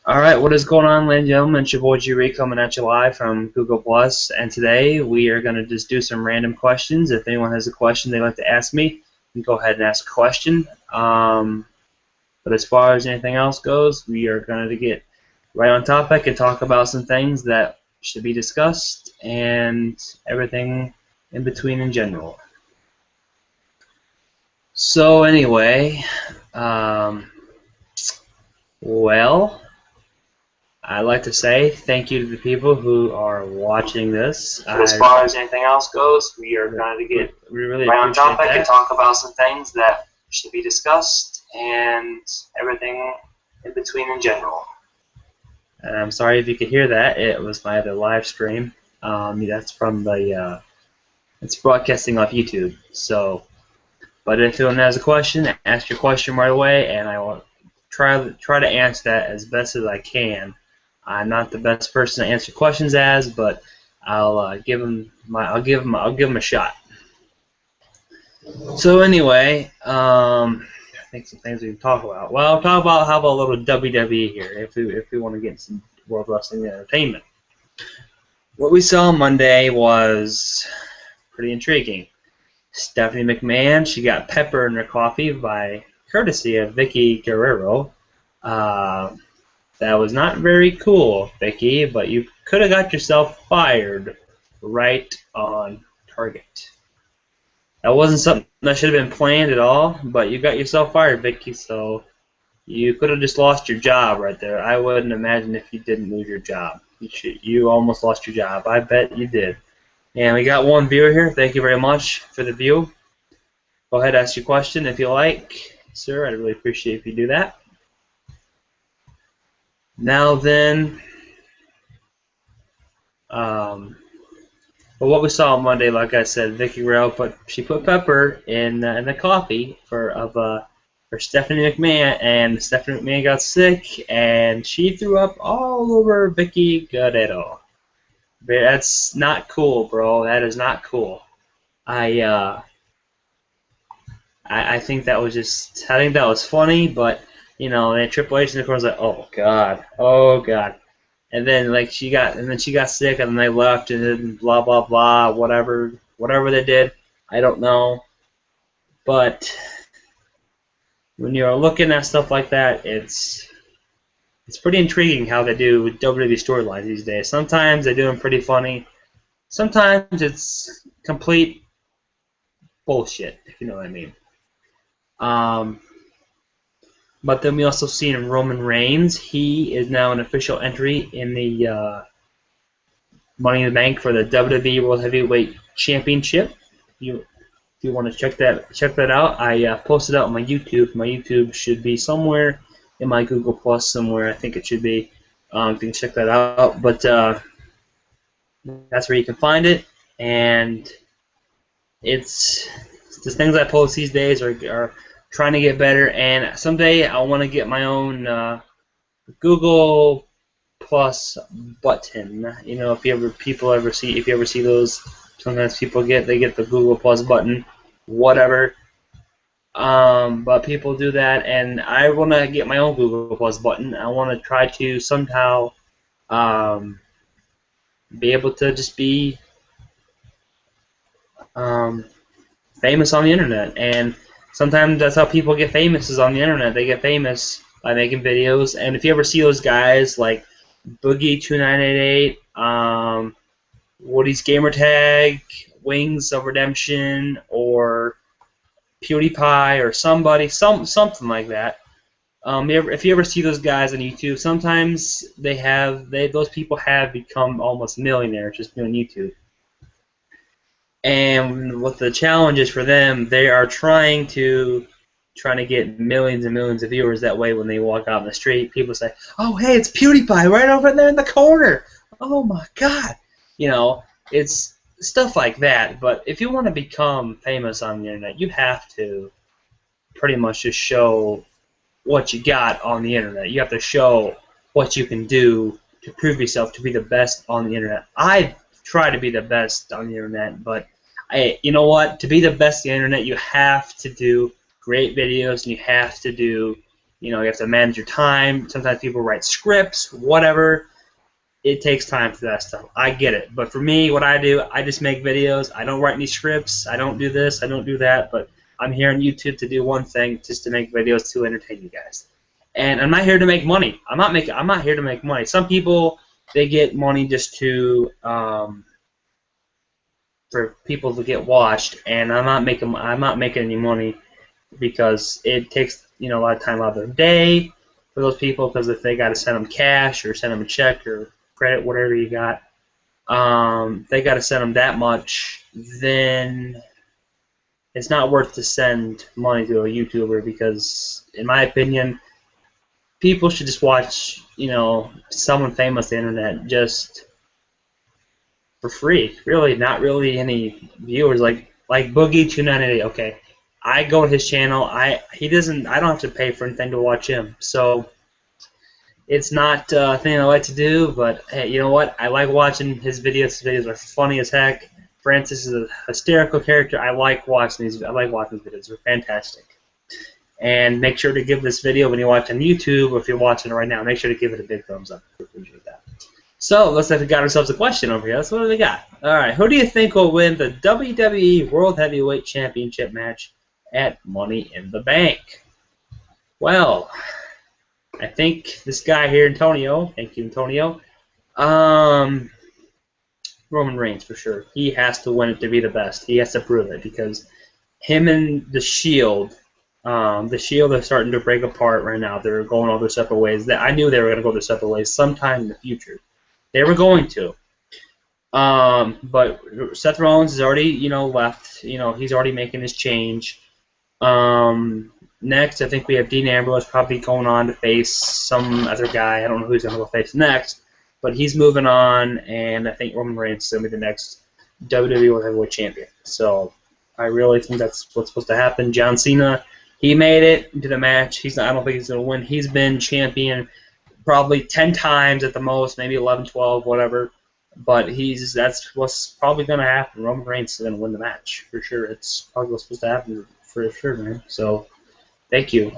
Alright, what is going on, ladies and gentlemen? It's your boy G.REED coming at you live from Google Plus, and today we are going to just do some random questions. If anyone has a question they'd like to ask me, you can go ahead and ask a question. But as far as anything else goes, we are going to get right on topic and talk about some things that should be discussed and everything in between in general. So anyway, well, I'd like to say thank you to the people who are watching this. As far as anything else goes, we are going to get really right on topic and talk about some things that should be discussed and everything in between in general. And I'm sorry if you could hear that. It was my other live stream. That's from the it's broadcasting off YouTube. So, but if anyone has a question, ask your question right away, and I will try to answer that as best as I can. I'm not the best person to answer questions as, but I'll give them a shot. So anyway, I think some things we can talk about. Well, talk about how about a little WWE here, if we want to get some World Wrestling Entertainment. What we saw Monday was pretty intriguing. Stephanie McMahon, she got pepper in her coffee by courtesy of Vicky Guerrero. That was not very cool, Vicky, but you could have got yourself fired right on target. That wasn't something that should have been planned at all, but you got yourself fired, Vicky, so you could have just lost your job right there. I wouldn't imagine if you didn't lose your job. You almost lost your job. I bet you did. And we got one viewer here. Thank you very much for the view. Go ahead, ask your question if you like, sir. I'd really appreciate if you do that. Now then, but what we saw on Monday, like I said, Vicky Guerrero put pepper in the coffee for Stephanie McMahon, and Stephanie McMahon got sick, and she threw up all over Vicky Guerrero. That's not cool, bro. That is not cool. I think that was funny, but you know, and Triple H in the corner was like, oh god, and then she got sick, and then they left, and then blah blah blah, whatever they did, I don't know, but when you're looking at stuff like that, it's pretty intriguing how they do WWE storylines these days. Sometimes they do them pretty funny. Sometimes it's complete bullshit, if you know what I mean. But then we also seen Roman Reigns. He is now an official entry in the Money in the Bank for the WWE World Heavyweight Championship. If you want to check that out, I posted out on my YouTube. My YouTube should be somewhere in my Google Plus somewhere. I think it should be. You can check that out. But that's where you can find it. And it's the things I post these days are trying to get better. And someday I want to get my own Google Plus button. You know, if you ever see those, sometimes people get the Google Plus button, whatever. But people do that, and I want to get my own Google Plus button. I want to try to somehow be able to just be famous on the internet. And sometimes that's how people get famous, is on the internet. They get famous by making videos. And if you ever see those guys like Boogie2988, Woody's Gamertag, Wings of Redemption, or PewDiePie, or something like that. If you ever see those guys on YouTube, sometimes those people have become almost millionaires just doing YouTube. And what the challenge is for them, they are trying to get millions and millions of viewers. That way, when they walk out in the street, people say, "Oh, hey, it's PewDiePie right over there in the corner. Oh my God!" You know, it's stuff like that. But if you want to become famous on the internet, you have to pretty much just show what you got on the internet. You have to show what you can do to prove yourself to be the best on the internet. I try to be the best on the internet, but you know what? To be the best on the internet, you have to do great videos, and you have to do You have to manage your time. Sometimes people write scripts, whatever. It takes time for that stuff. I get it. But for me, what I do, I just make videos. I don't write any scripts. I don't do this. I don't do that. But I'm here on YouTube to do one thing, just to make videos to entertain you guys. And I'm not here to make money. I'm not here to make money. Some people, they get money just to for people to get watched, and I'm not making any money because it takes a lot of time out of their day for those people, because if they got to send them cash or send them a check or credit, whatever you got, they got to send them that much, then it's not worth to send money to a YouTuber, because in my opinion, people should just watch someone famous on the internet just for free. Really, not really any viewers, like Boogie 298. Okay, I go to his channel. I don't have to pay for anything to watch him. So it's not a thing I like to do, but hey, you know what? I like watching his videos. His videos are funny as heck. Francis is a hysterical character. I like watching these. I like watching his videos. They're fantastic. And make sure to give this video, when you watch on YouTube, or if you're watching it right now, make sure to give it a big thumbs up. I appreciate that. So let's say we got ourselves a question over here. That's what we got. All right, who do you think will win the WWE World Heavyweight Championship match at Money in the Bank? Well, I think this guy here, Antonio. Thank you, Antonio. Roman Reigns for sure. He has to win it to be the best. He has to prove it, because him and the Shield are starting to break apart right now. They're going all their separate ways. I knew they were going to go their separate ways sometime in the future. They were going to. But Seth Rollins has already, left. He's already making his change. Next, I think we have Dean Ambrose probably going on to face some other guy. I don't know who he's going to go face next, but he's moving on, and I think Roman Reigns is going to be the next WWE World Heavyweight Champion. So I really think that's what's supposed to happen. John Cena, he made it into the match. I don't think he's going to win. He's been champion probably 10 times at the most, maybe 11, 12, whatever. But that's what's probably going to happen. Roman Reigns is going to win the match for sure. It's probably what's supposed to happen for sure, man. So thank you.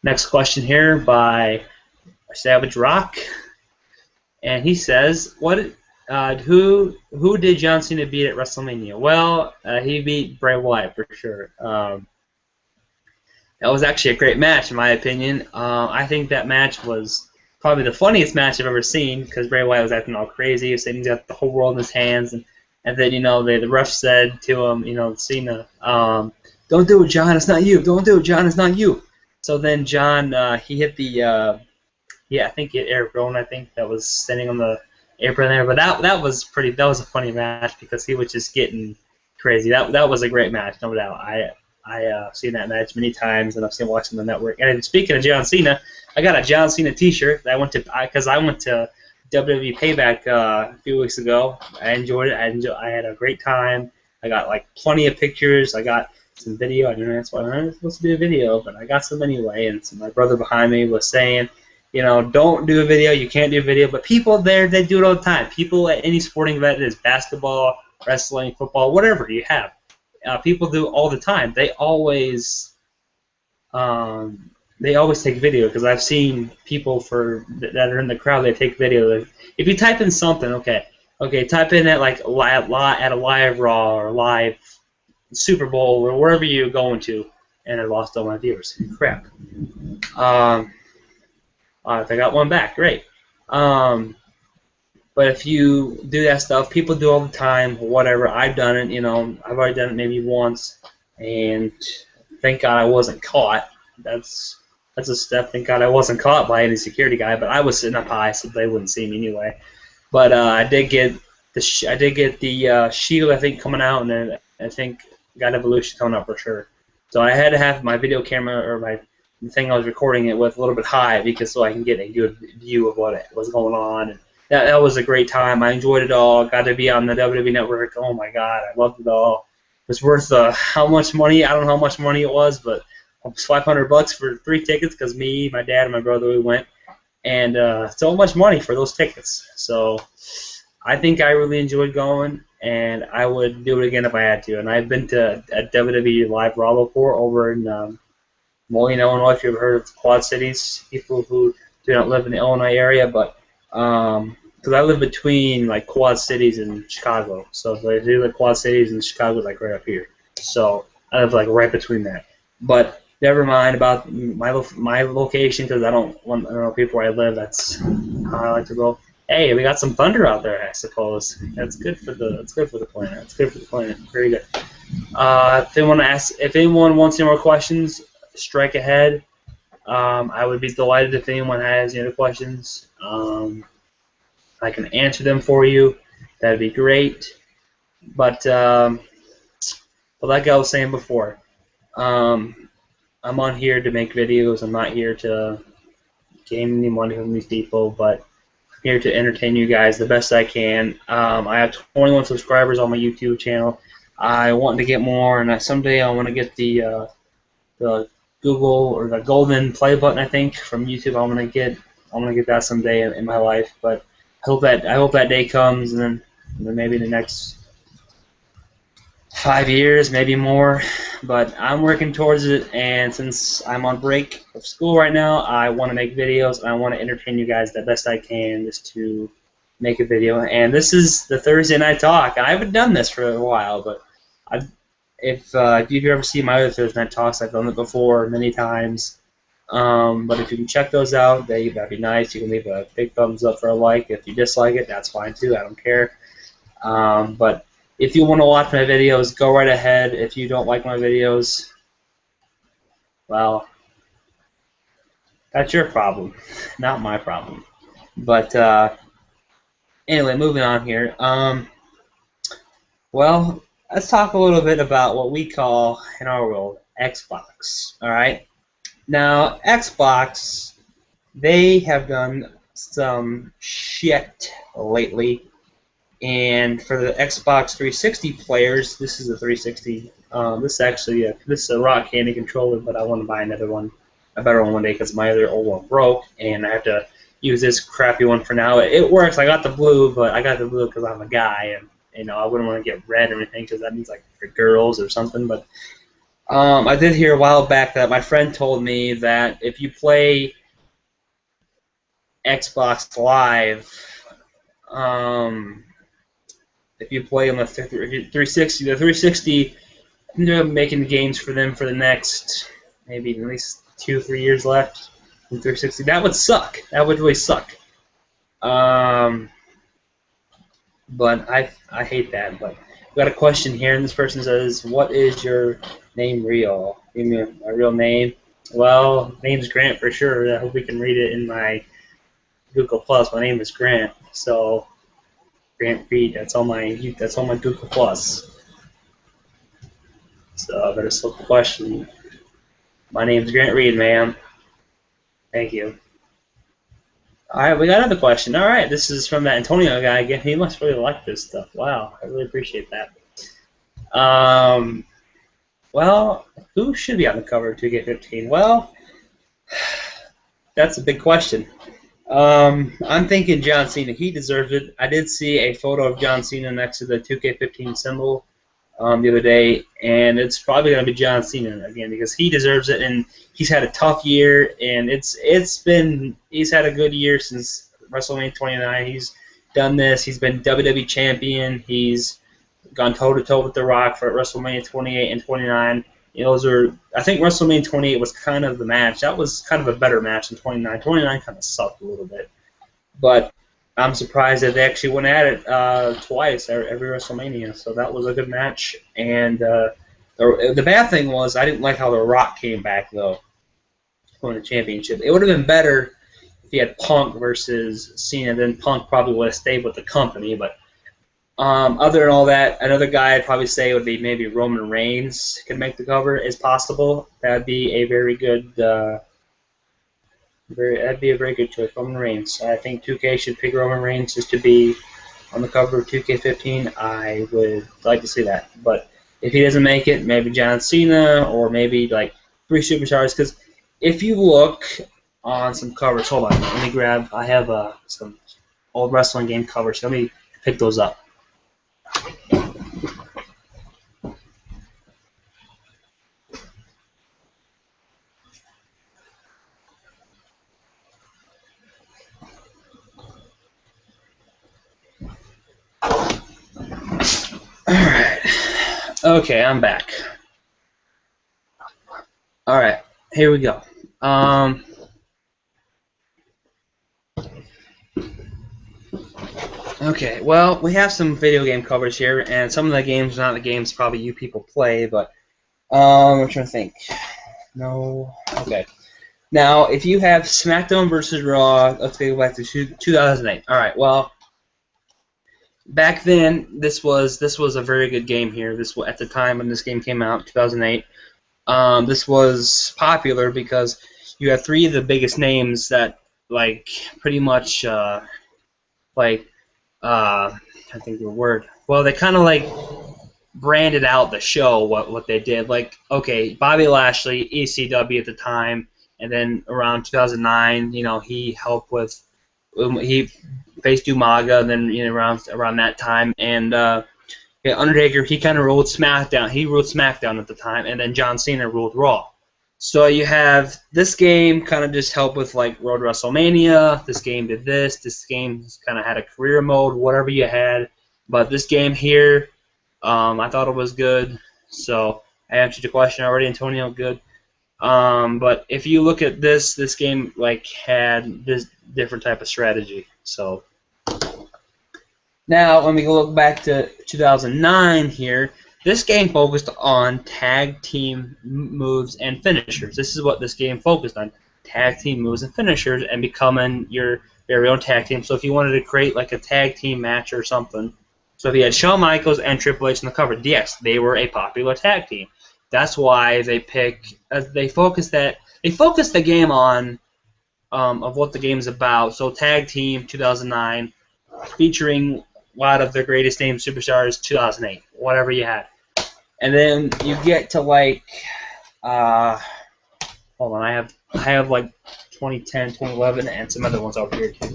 Next question here by Savage Rock, and he says, who did John Cena beat at WrestleMania? Well, he beat Bray Wyatt for sure. That was actually a great match, in my opinion. I think that match was probably the funniest match I've ever seen, because Bray Wyatt was acting all crazy. He was saying he's got the whole world in his hands, and then the ref said to him, Cena, don't do it, John. It's not you. Don't do it, John. It's not you. So then John, he hit the I think he hit Eric Rowan. I think that was standing on the apron there. But that was a funny match, because he was just getting crazy. That was a great match, no doubt. I've seen that match many times, and I've seen watching the network. And speaking of John Cena, I got a John Cena T-shirt that I went to WWE Payback a few weeks ago. I enjoyed it. I had a great time. I got plenty of pictures. I got some video. I didn't know that's why I was supposed to do a video, but I got some anyway. And so my brother behind me was saying, don't do a video. You can't do a video. But people there, they do it all the time. People at any sporting event, it is basketball, wrestling, football, whatever you have. People do all the time. They always take video, because I've seen people that are in the crowd. They take video. If you type in something, okay, type in at at a live Raw or live Super Bowl or wherever you're going to, and I lost all my viewers. Crap. If I got one back, great. But if you do that stuff, people do all the time, whatever. I've done it, I've already done it maybe once, and thank God I wasn't caught. That's a step. Thank God I wasn't caught by any security guy, but I was sitting up high, so they wouldn't see me anyway. But I did get the Shield, I think, coming out, and then I think got Evolution coming out for sure. So I had to have my video camera, or the thing I was recording it with, a little bit high, so I can get a good view of what was going on. And that was a great time. I enjoyed it all. Got to be on the WWE Network. Oh my God, I loved it all. It was worth how much money? I don't know how much money it was, but it was $500 for 3 tickets, because me, my dad, and my brother, we went, and so much money for those tickets. So I think I really enjoyed going, and I would do it again if I had to. And I've been to a WWE Live Raw before over in Moline, Illinois, if you've heard of Quad Cities, people who do not live in the Illinois area, but because I live between like Quad Cities and Chicago, so if I do the Quad Cities and Chicago, like right up here. So I live like right between that. But never mind about my location because I don't know people where I live. That's how I like to go. Hey, we got some thunder out there, I suppose. That's good for the planet. That's good for the planet. Very good. If anyone wants any more questions, strike ahead. I would be delighted if anyone has any other questions. I can answer them for you. That'd be great. But like I was saying before, I'm on here to make videos. I'm not here to gain any money from these people, but I'm here to entertain you guys the best I can. I have 21 subscribers on my YouTube channel. I want to get more, and someday I want to get the Google or the golden play button, I think, from YouTube. I want to get that someday in my life. But I hope that day comes, and then maybe the next 5 years, maybe more. But I'm working towards it, and since I'm on break of school right now, I want to make videos, and I want to entertain you guys the best I can just to make a video. And this is the Thursday Night Talk. I haven't done this for a while, but if you've ever seen my other Thursday Night Talks, I've done it before many times. But if you can check those out, that'd be nice. You can leave a big thumbs up for a like. If you dislike it, that's fine too. I don't care. But if you want to watch my videos, go right ahead. If you don't like my videos, well, that's your problem, not my problem. But anyway, moving on here. Well, let's talk a little bit about what we call in our world Xbox. All right. Now, Xbox, they have done some shit lately. And for the Xbox 360 players, this is a 360. This is a rock candy controller, but I want to buy a better one one day because my other old one broke, and I have to use this crappy one for now. It works. I got the blue, but I got the blue because I'm a guy, and I wouldn't want to get red or anything because that means like for girls or something. But I did hear a while back that my friend told me that if you play Xbox Live, if you play on the 360, they're making games for them for the next maybe at least 2-3 years left in 360. That would suck. That would really suck. But I hate that. But we got a question here, and this person says, "What is your name real? Give me a real name." Well, name's Grant for sure. I hope we can read it in my Google Plus. My name is Grant, so Grant Reed. That's on my Google Plus. So I better slip the question. My name's Grant Reed, ma'am. Thank you. All right, we got another question. All right, this is from that Antonio guy again. He must really like this stuff. Wow, I really appreciate that. Well, who should be on the cover of 2K15? Well, that's a big question. I'm thinking John Cena. He deserves it. I did see a photo of John Cena next to the 2K15 symbol the other day, and it's probably going to be John Cena again because he deserves it, and he's had a tough year, and he's had a good year since WrestleMania 29. He's done this. He's been WWE champion. He's gone toe-to-toe with The Rock for WrestleMania 28 and 29. I think WrestleMania 28 was kind of the match. That was kind of a better match than 29. 29 kind of sucked a little bit. But I'm surprised that they actually went at it twice every WrestleMania. So that was a good match. And the bad thing was I didn't like how The Rock came back, though, for the championship. It would have been better if he had Punk versus Cena. Then Punk probably would have stayed with the company. But other than all that, another guy I'd probably say would be maybe Roman Reigns could make the cover as possible. That'd be a very good, that'd be a very good choice, Roman Reigns. I think 2K should pick Roman Reigns just to be on the cover of 2K15. I would like to see that, but if he doesn't make it, maybe John Cena or maybe like 3 superstars. Because if you look on some covers, hold on, let me grab. I have some old wrestling game covers. So let me pick those up. Alright. Okay, I'm back. Alright, here we go. Okay, well, we have some video game coverage here, and some of the games are not the games probably you people play, but I'm trying to think. No. Okay. Now, if you have SmackDown versus Raw, let's go back to 2008. All right. Well, back then, this was a very good game here. This at the time when this game came out, 2008. This was popular because you have three of the biggest names that like pretty much I think the word. Well, they kind of like branded out the show what they did. Like, okay, Bobby Lashley, ECW at the time, and then around 2009, he helped with he faced Umaga, and then around that time, and yeah, Undertaker, he kind of ruled SmackDown. He ruled SmackDown at the time, and then John Cena ruled Raw. So you have this game kind of just helped with like Road to WrestleMania. This game did this. This game kind of had a career mode, whatever you had. But this game here, I thought it was good. So I answered your question already, Antonio. Good. But if you look at this game like had this different type of strategy. So now when we look back to 2009 here, this game focused on tag team moves and finishers. This is what this game focused on: tag team moves and finishers, and becoming your very own tag team. So if you wanted to create like a tag team match or something, so if you had Shawn Michaels and Triple H on the cover, yes, they were a popular tag team. That's why they focused the game on of what the game's about. So tag team 2009, featuring a lot of the greatest name superstars 2008, whatever you had. And then you get to like, hold on, I have like 2010, 2011, and some other ones over here too.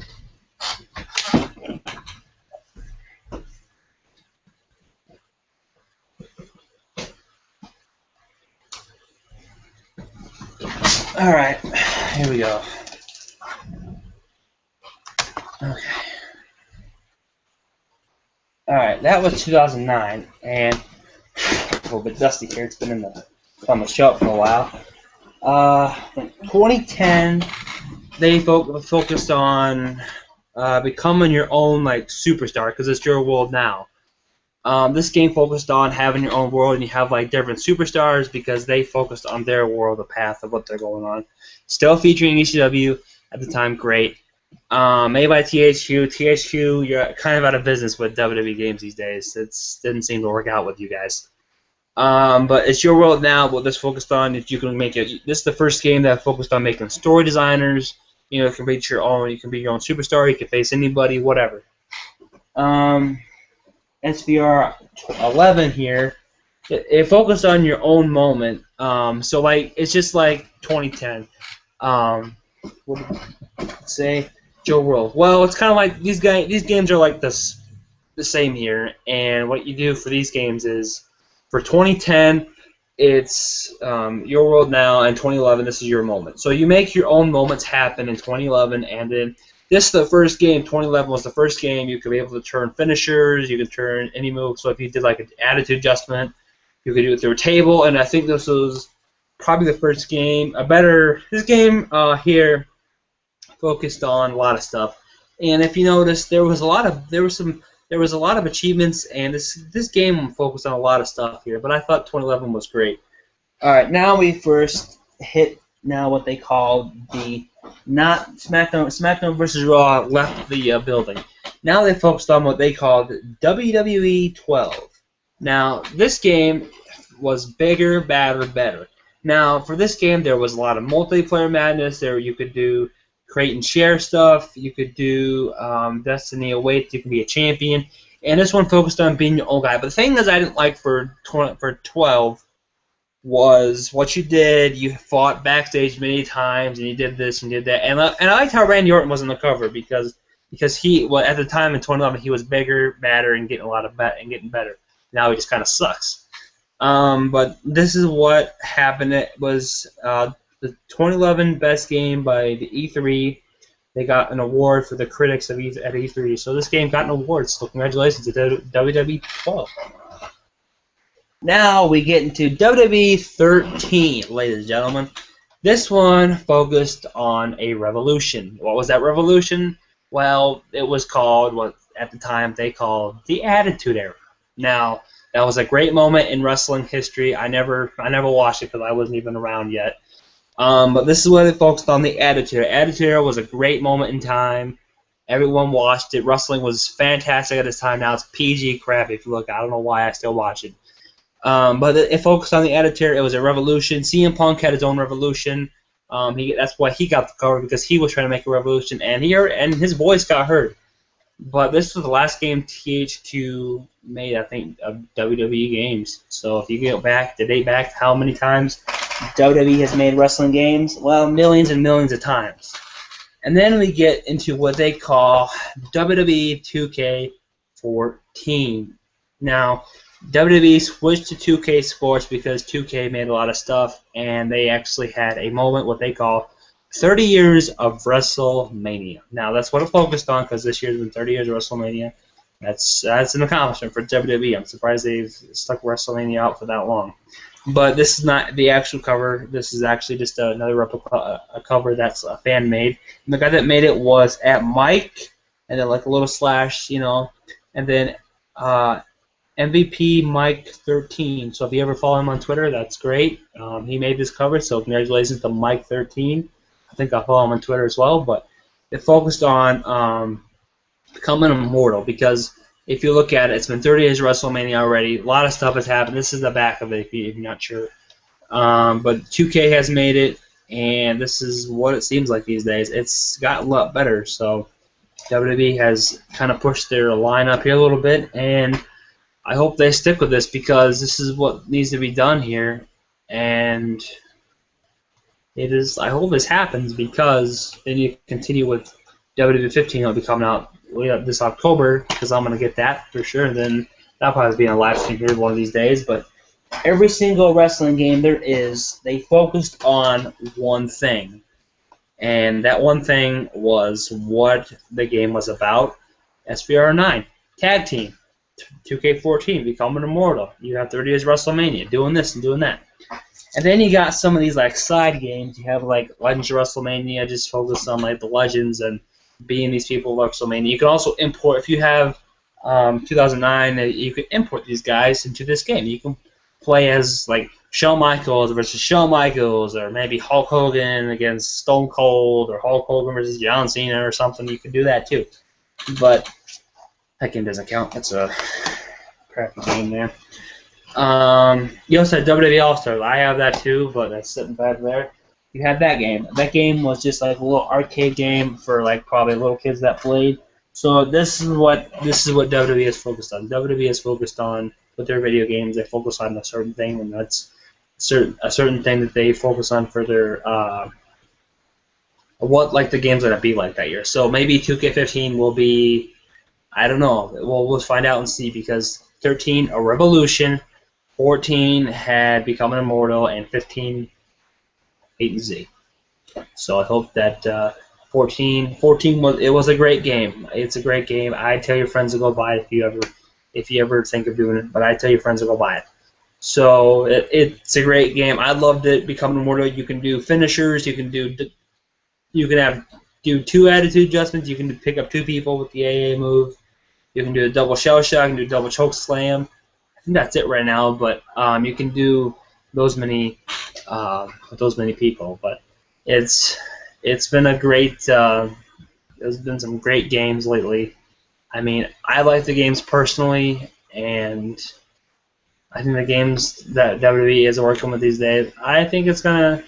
All right, here we go. Okay. All right, that was 2009, and a little bit dusty here. It's been on the shelf for a while. 2010, they focused on becoming your own like superstar because it's your world now. This game focused on having your own world, and you have like different superstars because they focused on their world, the path of what they're going on. Still featuring ECW at the time, great. Made by THQ. THQ, you're kind of out of business with WWE games these days. It didn't seem to work out with you guys. But it's your world now. What this focused on is you can make it. This is the first game that focused on making story designers. You can be your own. You can be your own superstar. You can face anybody, whatever. SVR 11 here. It focused on your own moment. So like it's just like 2010. Let's say Joe World. Well, it's kind of like these games are like the same here. And what you do for these games is for 2010, it's your world now, and 2011, this is your moment. So you make your own moments happen in 2011, and then this is the first game. 2011 was the first game you could be able to turn finishers. You could turn any move. So if you did like an attitude adjustment, you could do it through a table. And I think this was probably the first game. This game here focused on a lot of stuff. And if you notice, there was a lot of achievements, and this game focused on a lot of stuff here. But I thought 2011 was great. All right, now we first hit what they call the not SmackDown versus Raw left the building. Now they focused on what they called WWE 12. Now this game was bigger, badder, better. Now for this game there was a lot of multiplayer madness. There you could do create and share stuff. You could do Destiny Awaits. You can be a champion. And this one focused on being your own guy. But the thing that I didn't like for 12 was what you did. You fought backstage many times, and you did this and did that. And I liked how Randy Orton was on the cover because he, well, at the time in 2011 he was bigger, badder, and getting better. Now he just kind of sucks. But this is what happened. It was the 2011 best game by the E3. They got an award for the critics at E3. So this game got an award. So congratulations to WWE 12. Now we get into WWE 13, ladies and gentlemen. This one focused on a revolution. What was that revolution? Well, it was called what at the time they called the Attitude Era. Now, that was a great moment in wrestling history. I never watched it because I wasn't even around yet. But this is what it focused on, the Attitude Era. Attitude Era was a great moment in time. Everyone watched it. Wrestling was fantastic at this time. Now it's PG crap. If you look, I don't know why I still watch it. But it focused on the Attitude. It was a revolution. CM Punk had his own revolution. That's why he got the cover, because he was trying to make a revolution, and his voice got heard. But this was the last game TH2 made, I think, of WWE games. So if you get back to date back to how many times WWE has made wrestling games, well, millions and millions of times. And then we get into what they call WWE 2K14. Now, WWE switched to 2K Sports because 2K made a lot of stuff, and they actually had a moment, what they call 30 years of WrestleMania. Now, that's what it focused on, because this year's been 30 years of WrestleMania. That's an accomplishment for WWE. I'm surprised they've stuck WrestleMania out for that long. But this is not the actual cover. This is actually just another replica, a cover that's a fan made. And the guy that made it was at Mike, and then like a little slash, and then MVP Mike 13. So if you ever follow him on Twitter, that's great. He made this cover, so congratulations to Mike 13. I think I'll follow him on Twitter as well. But it focused on becoming immortal, because if you look at it, it's been 30 years of WrestleMania already. A lot of stuff has happened. This is the back of it if you're not sure. But 2K has made it, and this is what it seems like these days. It's gotten a lot better. So WWE has kind of pushed their line up here a little bit, and I hope they stick with this, because this is what needs to be done here. And it is. I hope this happens, because then you continue with WWE 15. It'll be coming out this October, because I'm going to get that for sure. And then that'll probably be on a live stream here one of these days. But every single wrestling game there is, they focused on one thing. And that one thing was what the game was about. SVR 9, Tag Team, 2K14, Becoming Immortal. You have 30 years WrestleMania, doing this and doing that. And then you got some of these like side games. You have like Legends of WrestleMania, just focus on like the legends and being these people of WrestleMania. You can also import, if you have 2009, you can import these guys into this game. You can play as like Shawn Michaels versus Shawn Michaels, or maybe Hulk Hogan against Stone Cold, or Hulk Hogan versus John Cena or something. You can do that too. But that game doesn't count. That's a crappy game there. You also had WWE All-Stars. I have that too, but that's sitting back there. You had that game. That game was just like a little arcade game for like probably little kids that played. So this is what WWE is focused on. WWE is focused on, with their video games, they focus on a certain thing, and that's a certain thing that they focus on for their what like the game's gonna be like that year. So maybe 2K15 will be, I don't know. We'll find out and see, because 13 a revolution, 14 had Becoming Immortal, and 15 8Z. So I hope that 14 was a great game. It's a great game. I tell your friends to go buy it if you ever think of doing it. But I tell your friends to go buy it. So it's a great game. I loved it. Becoming Immortal. You can do finishers. You can do two attitude adjustments. You can pick up two people with the AA move. You can do a double shell shock. You can do a double choke slam. I think that's it right now. But you can do those many people. But it's been a great. There's been some great games lately. I mean, I like the games personally, and I think the games that WWE is working with these days, I think it's gonna,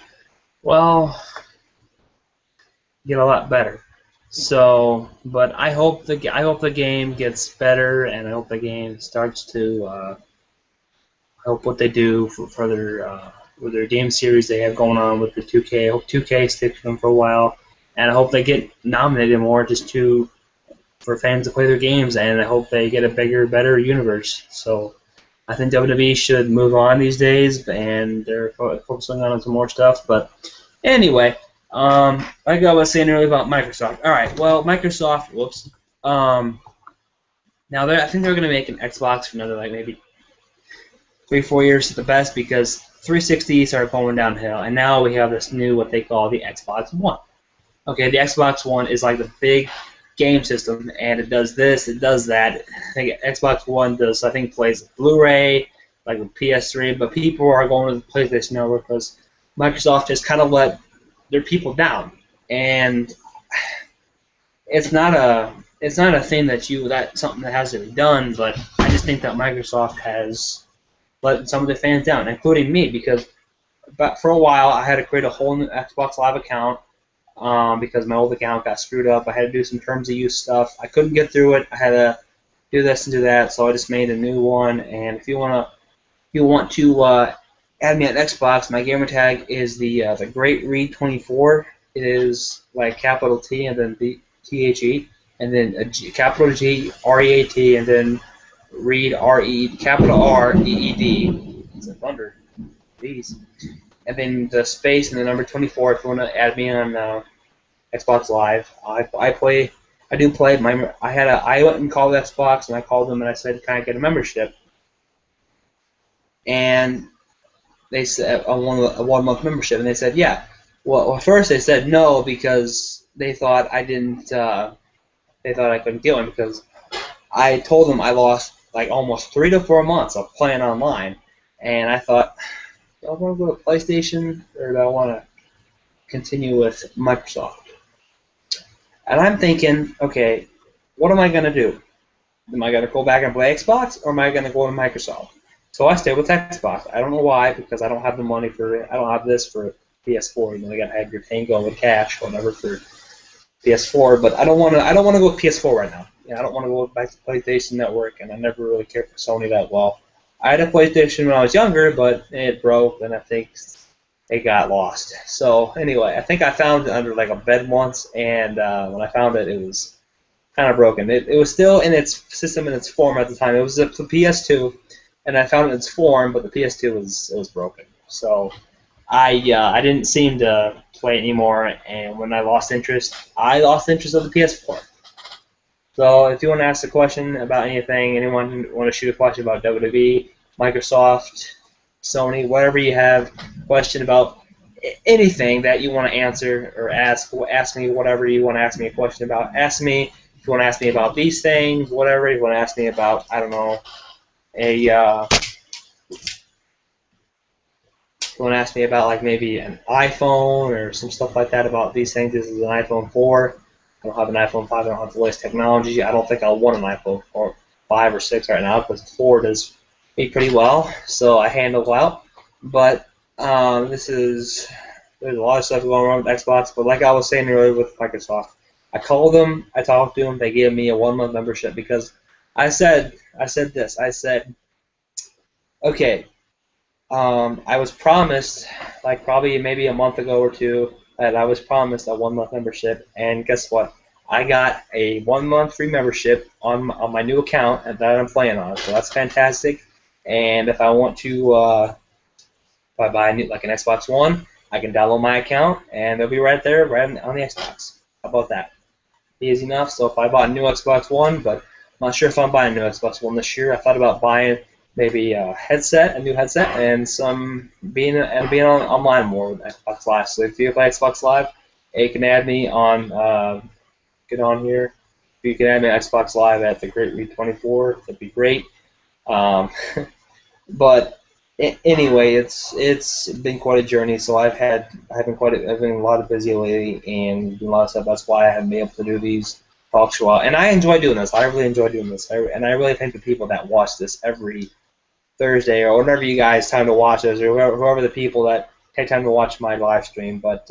get a lot better. So, but I hope the game gets better, and I hope the game starts to. I hope what they do for their with their game series they have going on with the 2K. I hope 2K sticks with them for a while, and I hope they get nominated more for fans to play their games, and I hope they get a bigger, better universe. So I think WWE should move on these days, and they're focusing on some more stuff. But anyway, like I was saying earlier about Microsoft. All right, well, Microsoft, whoops. Now I think they're going to make an Xbox for another, like, maybe 3-4 years at the best, because 360 started going downhill, and now we have this new what they call the Xbox One. Okay, the Xbox One is like the big game system, and it does this, it does that. I think Xbox One does, I think, plays Blu-ray, like the PS3, but people are going to the PlayStation Network because Microsoft has kind of let their people down, and it's not a thing that's something that has to be done, but I just think that Microsoft has let some of the fans down, including me, because for a while I had to create a whole new Xbox Live account because my old account got screwed up. I had to do some terms of use stuff. I couldn't get through it. I had to do this and do that, so I just made a new one. And if you want to add me on Xbox, my gamer tag is the G.REED 24. It is like capital T and then THE, and then capital G REAT, and then Reed capital REED. It's a thunder. These. And then the space and the number 24 if you want to add me on Xbox Live. I do play. I went and called Xbox, and I called them and I said, can I get a membership? And they said a 1 month membership, and they said yeah. Well, first they said no because they thought I didn't. They thought I couldn't get one because I told them I lost like almost 3 to 4 months of playing online, and I thought, do I want to go to PlayStation or do I want to continue with Microsoft? And I'm thinking, okay, what am I going to do? Am I going to go back and play Xbox, or am I going to go to Microsoft? So I stayed with Xbox. I don't know why, because I don't have the money for it. I don't have this for PS4. You got to have your Tango with cash, whatever, for PS4. But I don't want to go with PS4 right now. I don't want to go back to PlayStation Network, and I never really cared for Sony that well. I had a PlayStation when I was younger, but it broke, and I think it got lost. So anyway, I think I found it under like a bed once, and when I found it, it was kind of broken. It was still in its system, in its form at the time. It was the PS2, and I found it in its form, but the PS2 was broken. So I didn't seem to play it anymore, and when I lost interest of the PS4. So if you want to ask a question about anything, anyone want to shoot a question about WWE, Microsoft, Sony, whatever you have, question about anything that you want to answer or ask me whatever you want to ask me a question about. Ask me if you want to ask me about these things, whatever you want to ask me about. I don't know, if you want to ask me about like maybe an iPhone or some stuff like that about these things. This is an iPhone 4. I don't have an iPhone 5. I don't have the latest technology. I don't think I'll want an iPhone 5 or 6 right now because the 4 does me pretty well, so I handle it out. But there's a lot of stuff going on with Xbox. But like I was saying earlier with Microsoft, I called them, I talked to them, they gave me a 1 month membership because I said this. I said, okay, I was promised, like probably maybe a month ago or two, that I was promised a 1 month membership, and guess what? I got a 1 month free membership on my new account that I'm playing on, so that's fantastic. And if I want to, if I buy like an Xbox One, I can download my account, and it'll be right there, right on the Xbox. How about that? Easy enough. So if I bought a new Xbox One, but I'm not sure if I'm buying a new Xbox One this year. I thought about buying maybe a new headset, and being on online more with Xbox Live. So if you play Xbox Live, you can add me on. Get on here. If you can add me on Xbox Live at the G.REED 24, that'd be great. But anyway, it's been quite a journey. So I've been a lot of busy lately and doing a lot of stuff. That's why I haven't been able to do these talk show. And I enjoy doing this. I really enjoy doing this. And I really thank the people that watch this every Thursday or whenever you guys time to watch this, or whoever the people that take time to watch my live stream. But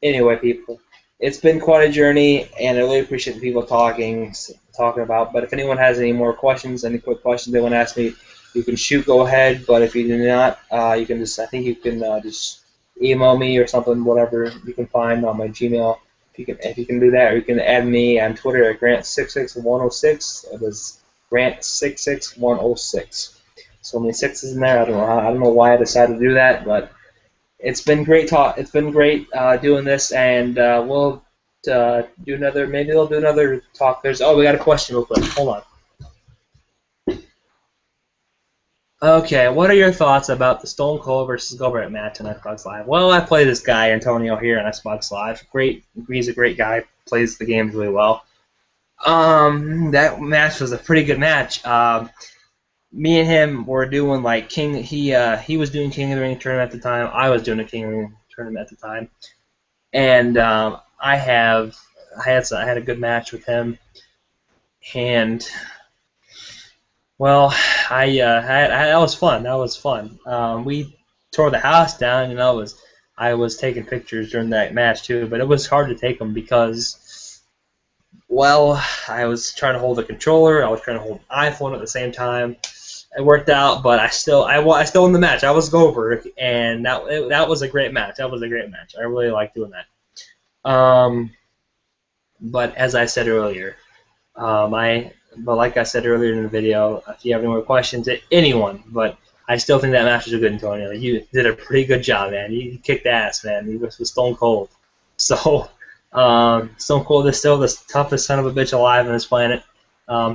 anyway, people, it's been quite a journey, and I really appreciate the people talking about. But if anyone has any more questions, any quick questions they want to ask me, you can go ahead. But if you do not, you can just just email me or something, whatever you can find on my Gmail. If you can do that, or you can add me on Twitter at Grant66106. It was Grant66106. So many sixes in there. I don't know why I decided to do that, but it's been great talk. It's been great doing this, and we'll do another. Maybe we'll do another talk. We got a question real quick. Hold on. Okay, what are your thoughts about the Stone Cold versus Goldberg match on Xbox Live? Well, I play this guy Antonio here on Xbox Live. Great, he's a great guy. Plays the games really well. That match was a pretty good match. Me and him were doing like King. He was doing King of the Ring tournament at the time. I was doing a King of the Ring tournament at the time, and I had a good match with him, and well, that was fun. That was fun. We tore the house down, and I was taking pictures during that match too, but it was hard to take them because, well, I was trying to hold the controller, I was trying to hold the iPhone at the same time. It worked out, but I still won the match. I was Goldberg, and that was a great match. That was a great match. I really liked doing that. But as I said earlier, but like I said earlier in the video, if you have any more questions, anyone, but I still think that match was a good, Antonio. You did a pretty good job, man. You kicked ass, man. You was Stone Cold. So, Stone Cold is still the toughest son of a bitch alive on this planet.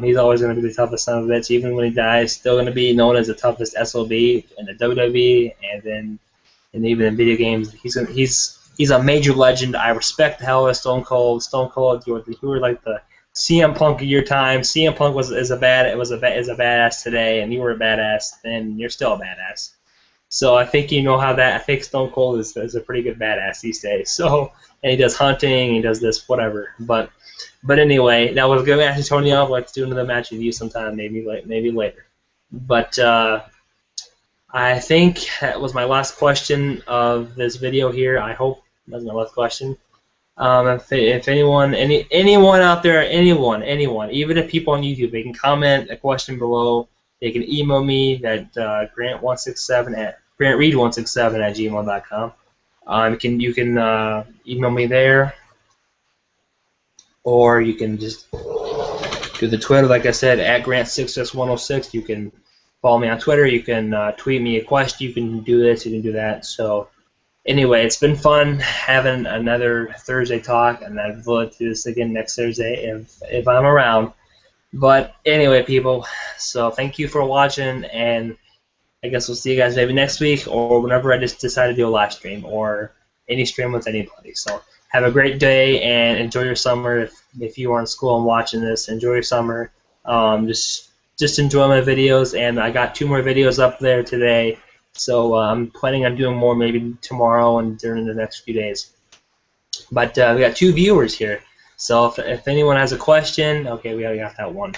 He's always going to be the toughest son of a bitch, even when he dies. Still going to be known as the toughest SOB in the WWE, and even in video games. He's a major legend. I respect the hell out of Stone Cold. Stone Cold, you were like the CM Punk of your time. CM Punk is a badass today, and you were a badass, and you're still a badass. So I think you know how that. I think Stone Cold is a pretty good badass these days. So, and he does hunting, he does this, whatever. But anyway, that was a good match, Antonio. Let's do another match with you sometime, maybe later. But I think that was my last question of this video here. I hope that was my last question. If anyone out there, anyone, even if people on YouTube, they can comment a question below. They can email me at grant167 at grantreed167@gmail.com. You can email me there, or you can just do the Twitter, like I said, at grant66106. You can follow me on Twitter. You can tweet me a question. You can do this. You can do that. So. Anyway, it's been fun having another Thursday talk, and I'd love to do this again next Thursday if I'm around. But anyway, people, so thank you for watching, and I guess we'll see you guys maybe next week or whenever I just decide to do a live stream or any stream with anybody. So have a great day and enjoy your summer. If you are in school and watching this, enjoy your summer. Just enjoy my videos, and I got 2 more videos up there today. So I'm planning on doing more maybe tomorrow and during the next few days. But we got 2 viewers here. So if anyone has a question, okay, we already got that one.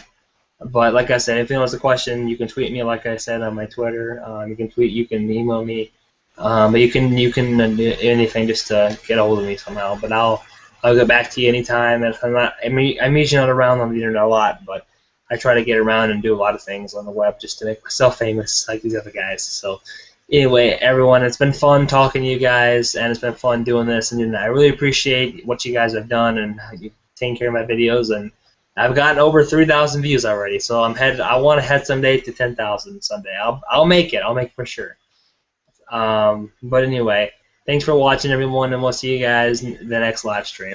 But like I said, if anyone has a question, you can tweet me, like I said, on my Twitter. You can email me. But you can do anything just to get a hold of me somehow. But I'll get back to you anytime. If I'm usually not around on the internet a lot, but I try to get around and do a lot of things on the web just to make myself famous like these other guys. So anyway, everyone, it's been fun talking to you guys, and it's been fun doing this. And I really appreciate what you guys have done and you taking care of my videos. And I've gotten over 3,000 views already, so I want to head someday to 10,000 someday. I'll make it. I'll make it for sure. But anyway, thanks for watching, everyone, and we'll see you guys in the next live stream.